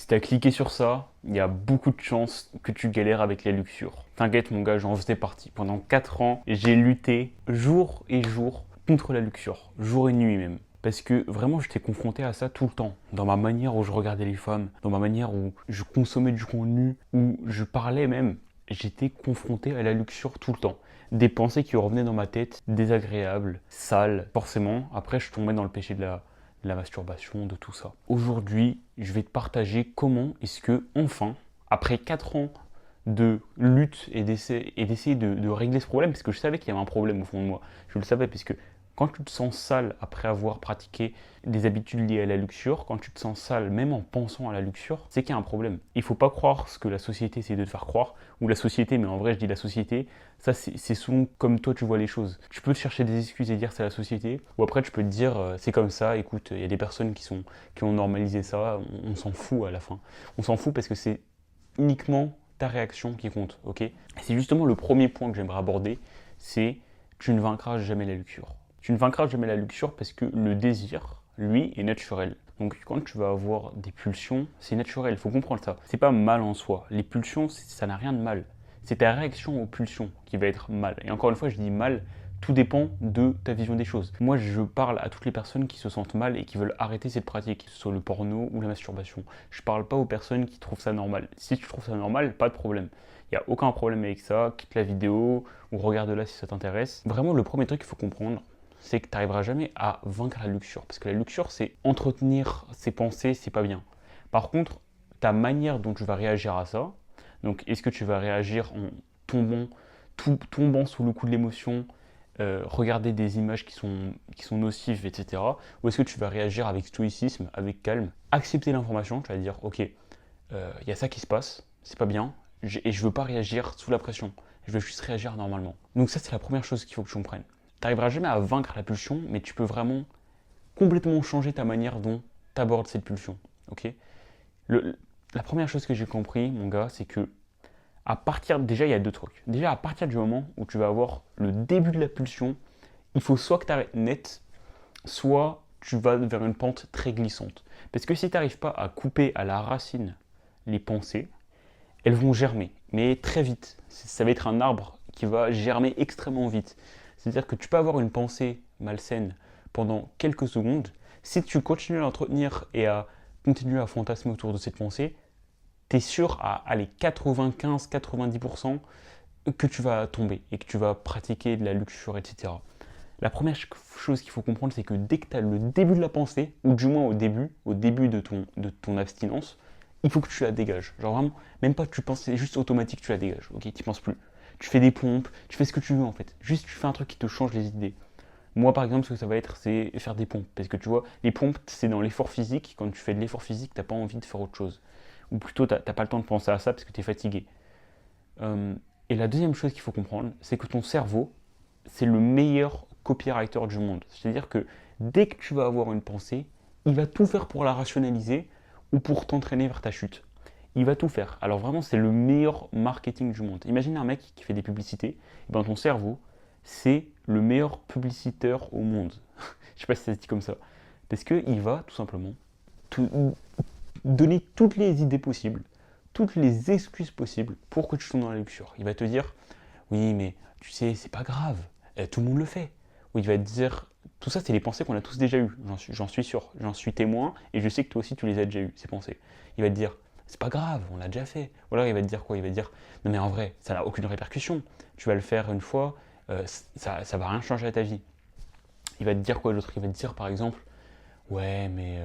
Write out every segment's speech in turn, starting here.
Si t'as cliqué sur ça, il y a beaucoup de chances que tu galères avec la luxure. T'inquiète mon gars, j'en faisais partie. Pendant 4 ans, j'ai lutté jour et jour contre la luxure, jour et nuit même. Parce que vraiment, j'étais confronté à ça tout le temps. Dans ma manière où je regardais les femmes, dans ma manière où je consommais du contenu, où je parlais même, j'étais confronté à la luxure tout le temps. Des pensées qui revenaient dans ma tête, désagréables, sales, forcément. Après, je tombais dans le péché de la masturbation, de tout ça. Aujourd'hui, je vais te partager comment est-ce que, enfin, après 4 ans de lutte et d'essayer de régler ce problème, parce que je savais qu'il y avait un problème au fond de moi. Je le savais, parce que quand tu te sens sale après avoir pratiqué des habitudes liées à la luxure, quand tu te sens sale même en pensant à la luxure, c'est qu'il y a un problème. Il ne faut pas croire ce que la société essaie de te faire croire, ou la société, mais en vrai je dis la société, ça c'est souvent comme toi tu vois les choses. Tu peux te chercher des excuses et dire c'est la société, ou après tu peux te dire c'est comme ça, écoute, il y a des personnes qui ont normalisé ça, on s'en fout à la fin. On s'en fout parce que c'est uniquement ta réaction qui compte, ok? Et c'est justement le premier point que j'aimerais aborder, c'est tu ne vaincras jamais la luxure. Tu ne vaincras jamais la luxure parce que le désir, lui, est naturel. Donc quand tu vas avoir des pulsions, c'est naturel, il faut comprendre ça. C'est pas mal en soi. Les pulsions, ça n'a rien de mal. C'est ta réaction aux pulsions qui va être mal. Et encore une fois, je dis mal, tout dépend de ta vision des choses. Moi, je parle à toutes les personnes qui se sentent mal et qui veulent arrêter cette pratique, que ce soit le porno ou la masturbation. Je parle pas aux personnes qui trouvent ça normal. Si tu trouves ça normal, pas de problème. Il n'y a aucun problème avec ça, quitte la vidéo ou regarde-la si ça t'intéresse. Vraiment, le premier truc qu'il faut comprendre, c'est que tu n'arriveras jamais à vaincre la luxure. Parce que la luxure, c'est entretenir ses pensées, c'est pas bien. Par contre, ta manière dont tu vas réagir à ça, donc est-ce que tu vas réagir en tombant, tombant sous le coup de l'émotion, regarder des images qui sont nocives, etc. Ou est-ce que tu vas réagir avec stoïcisme, avec calme, accepter l'information, tu vas dire, ok, y a ça qui se passe, c'est pas bien, et je veux pas réagir sous la pression, je veux juste réagir normalement. Donc ça, c'est la première chose qu'il faut que tu comprennes. Tu n'arriveras jamais à vaincre la pulsion, mais tu peux vraiment complètement changer ta manière dont tu abordes cette pulsion. Ok. La première chose que j'ai compris, mon gars, c'est que déjà, il y a deux trucs. Déjà, à partir du moment où tu vas avoir le début de la pulsion, il faut soit que tu arrêtes net, soit tu vas vers une pente très glissante. Parce que si tu n'arrives pas à couper à la racine les pensées, elles vont germer, mais très vite. Ça va être un arbre qui va germer extrêmement vite. C'est-à-dire que tu peux avoir une pensée malsaine pendant quelques secondes. Si tu continues à l'entretenir et à continuer à fantasmer autour de cette pensée, tu es sûr à aller 95-90% que tu vas tomber et que tu vas pratiquer de la luxure, etc. La première chose qu'il faut comprendre, c'est que dès que tu as le début de la pensée, ou du moins au début de ton abstinence, il faut que tu la dégages. Genre vraiment, même pas que tu penses, c'est juste automatique, tu la dégages. Ok, tu penses plus. Tu fais des pompes, tu fais ce que tu veux en fait. Juste tu fais un truc qui te change les idées. Moi par exemple, ce que ça va être, c'est faire des pompes. Parce que tu vois, les pompes, c'est dans l'effort physique. Quand tu fais de l'effort physique, t'as pas envie de faire autre chose. Ou plutôt, t'as pas le temps de penser à ça parce que tu es fatigué. Et la deuxième chose qu'il faut comprendre, c'est que ton cerveau, c'est le meilleur copywriter du monde. C'est-à-dire que dès que tu vas avoir une pensée, il va tout faire pour la rationaliser ou pour t'entraîner vers ta chute. Il va tout faire. Alors vraiment, c'est le meilleur marketing du monde. Imagine un mec qui fait des publicités. Et ben ton cerveau, c'est le meilleur publiciteur au monde. Je sais pas si ça se dit comme ça. Parce qu'il va tout simplement donner toutes les idées possibles, toutes les excuses possibles pour que tu tombes dans la luxure. Il va te dire, oui, mais tu sais, c'est pas grave, tout le monde le fait. Ou il va te dire, tout ça, c'est les pensées qu'on a tous déjà eues, j'en suis sûr, j'en suis témoin, et je sais que toi aussi, tu les as déjà eues, ces pensées. Il va te dire, c'est pas grave, on l'a déjà fait. Ou alors il va te dire quoi? Il va te dire, non mais en vrai, ça n'a aucune répercussion. Tu vas le faire une fois, ça va rien changer à ta vie. Il va te dire quoi d'autre? Il va te dire par exemple, ouais, mais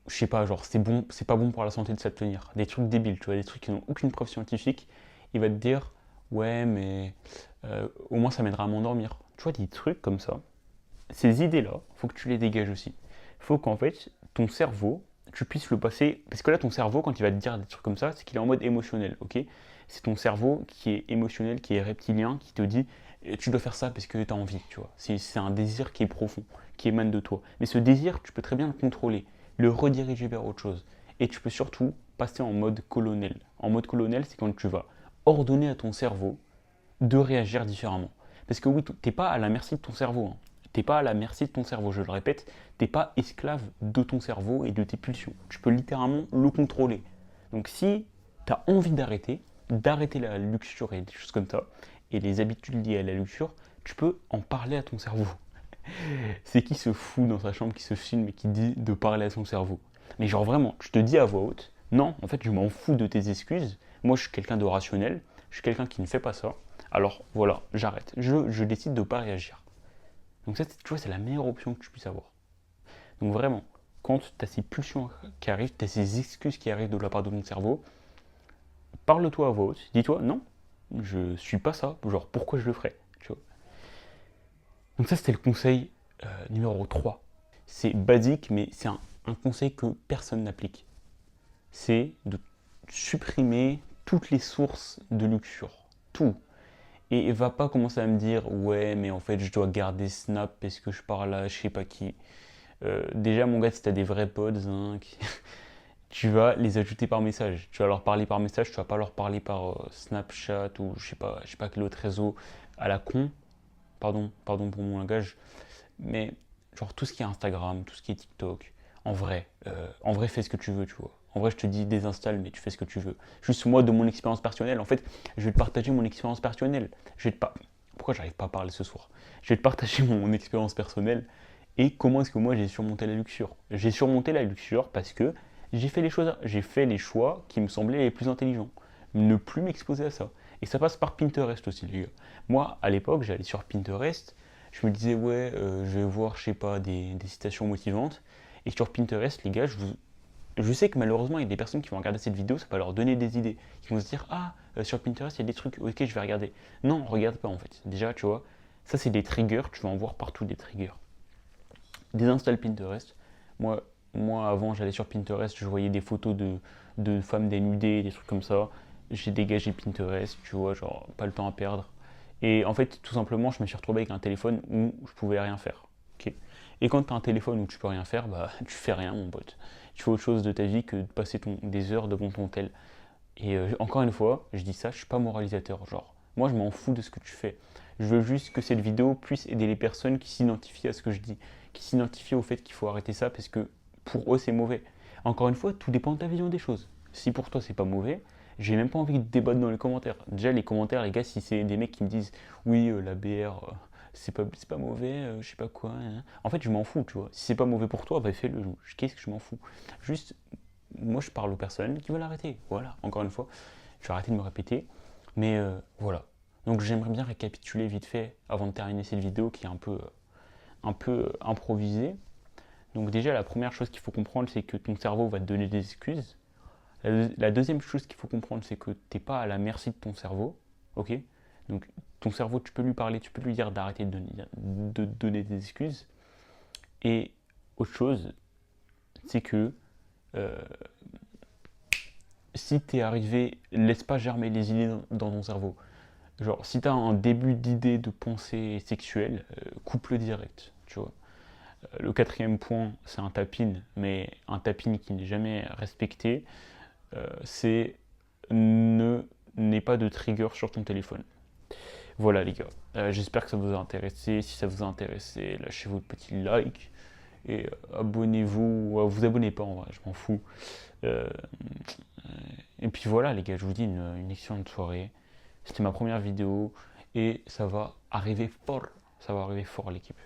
je sais pas, genre c'est bon, c'est pas bon pour la santé de s'abstenir. Des trucs débiles, tu vois, des trucs qui n'ont aucune preuve scientifique. Il va te dire, ouais, mais au moins ça m'aidera à m'endormir. Tu vois, des trucs comme ça. Ces idées-là, faut que tu les dégages aussi. Faut qu'en fait, ton cerveau, tu puisses le passer. Parce que là, ton cerveau, quand il va te dire des trucs comme ça, c'est qu'il est en mode émotionnel, ok? C'est ton cerveau qui est émotionnel, qui est reptilien, qui te dit, tu dois faire ça parce que tu as envie, tu vois. C'est un désir qui est profond, qui émane de toi. Mais ce désir, tu peux très bien le contrôler, le rediriger vers autre chose. Et tu peux surtout passer en mode colonel. En mode colonel, c'est quand tu vas ordonner à ton cerveau de réagir différemment. Parce que oui, tu n'es pas à la merci de ton cerveau. Hein. T'es pas à la merci de ton cerveau, je le répète, t'es pas esclave de ton cerveau et de tes pulsions. Tu peux littéralement le contrôler. Donc si tu as envie d'arrêter la luxure et des choses comme ça, et les habitudes liées à la luxure, tu peux en parler à ton cerveau. C'est qui se fout dans sa chambre, qui se filme et qui dit de parler à son cerveau? Mais genre vraiment, je te dis à voix haute, non, en fait je m'en fous de tes excuses, moi je suis quelqu'un de rationnel, je suis quelqu'un qui ne fait pas ça, alors voilà, j'arrête, je décide de ne pas réagir. Donc ça, tu vois, c'est la meilleure option que tu puisses avoir. Donc vraiment, quand tu as ces pulsions qui arrivent, tu as ces excuses qui arrivent de la part de ton cerveau, parle-toi à voix haute, dis-toi, non, je suis pas ça, genre pourquoi je le ferais, tu vois. Donc ça, c'était le conseil numéro 3. C'est basique, mais c'est un conseil que personne n'applique. C'est de supprimer toutes les sources de luxure. Tout. Et va pas commencer à me dire, ouais, mais en fait, je dois garder Snap parce que je parle à je sais pas qui. Déjà, mon gars, si t'as des vrais potes, hein, tu vas les ajouter par message. Tu vas leur parler par message, tu vas pas leur parler par Snapchat ou je sais pas quel autre réseau à la con. Pardon pour mon langage. Mais genre tout ce qui est Instagram, tout ce qui est TikTok, en vrai, fais ce que tu veux, tu vois. En vrai, je te dis désinstalle, mais tu fais ce que tu veux. Juste moi, de mon expérience personnelle, en fait, je vais te partager mon expérience personnelle. Je vais te pas. Pourquoi j'arrive pas à parler ce soir? Je vais te partager mon expérience personnelle et comment est-ce que moi j'ai surmonté la luxure. J'ai surmonté la luxure parce que j'ai fait les choix qui me semblaient les plus intelligents. Ne plus m'exposer à ça. Et ça passe par Pinterest aussi, les gars. Moi, à l'époque, j'allais sur Pinterest, je me disais, ouais, je vais voir, je sais pas, des citations motivantes. Et sur Pinterest, les gars, je sais que malheureusement, il y a des personnes qui vont regarder cette vidéo, ça va leur donner des idées. Ils vont se dire, ah, sur Pinterest, il y a des trucs, ok, je vais regarder. Non, regarde pas en fait. Déjà, tu vois, ça c'est des triggers, tu vas en voir partout des triggers. Désinstalle Pinterest. Moi, moi avant, j'allais sur Pinterest, je voyais des photos de femmes dénudées, des trucs comme ça. J'ai dégagé Pinterest, tu vois, genre, pas le temps à perdre. Et en fait, tout simplement, je me suis retrouvé avec un téléphone où je pouvais rien faire. Ok. Et quand tu as un téléphone où tu peux rien faire, bah tu fais rien, mon pote. Tu fais autre chose de ta vie que de passer des heures devant ton tel. Et encore une fois, je dis ça, je suis pas moralisateur. Genre, moi, je m'en fous de ce que tu fais. Je veux juste que cette vidéo puisse aider les personnes qui s'identifient à ce que je dis, qui s'identifient au fait qu'il faut arrêter ça parce que pour eux, c'est mauvais. Encore une fois, tout dépend de ta vision des choses. Si pour toi, c'est pas mauvais, j'ai même pas envie de débattre dans les commentaires. Déjà, les commentaires, les gars, si c'est des mecs qui me disent oui, la BR, c'est pas mauvais, je sais pas quoi. Hein. En fait, je m'en fous, tu vois. Si c'est pas mauvais pour toi, bah fais-le. Qu'est-ce que je m'en fous? Juste, moi, je parle aux personnes qui veulent arrêter. Voilà, encore une fois, je vais arrêter de me répéter. Mais voilà. Donc, j'aimerais bien récapituler vite fait avant de terminer cette vidéo qui est un peu improvisée. Donc, déjà, la première chose qu'il faut comprendre, c'est que ton cerveau va te donner des excuses. La deuxième chose qu'il faut comprendre, c'est que tu n'es pas à la merci de ton cerveau. Ok. Donc, ton cerveau, tu peux lui parler, tu peux lui dire d'arrêter de donner des excuses. Et autre chose, c'est que euh, si tu es arrivé, laisse pas germer les idées dans ton cerveau. Genre, si tu as un début d'idée de pensée sexuelle, coupe-le direct, tu vois. Le quatrième point, c'est un tapine, mais un tapine qui n'est jamais respecté, c'est n'aie pas de trigger sur ton téléphone. Voilà les gars, j'espère que ça vous a intéressé. Si ça vous a intéressé, lâchez votre petit like et abonnez-vous. Vous abonnez pas en vrai, je m'en fous. Euh, et puis voilà les gars, je vous dis une excellente soirée. C'était ma première vidéo et ça va arriver fort. Ça va arriver fort l'équipe.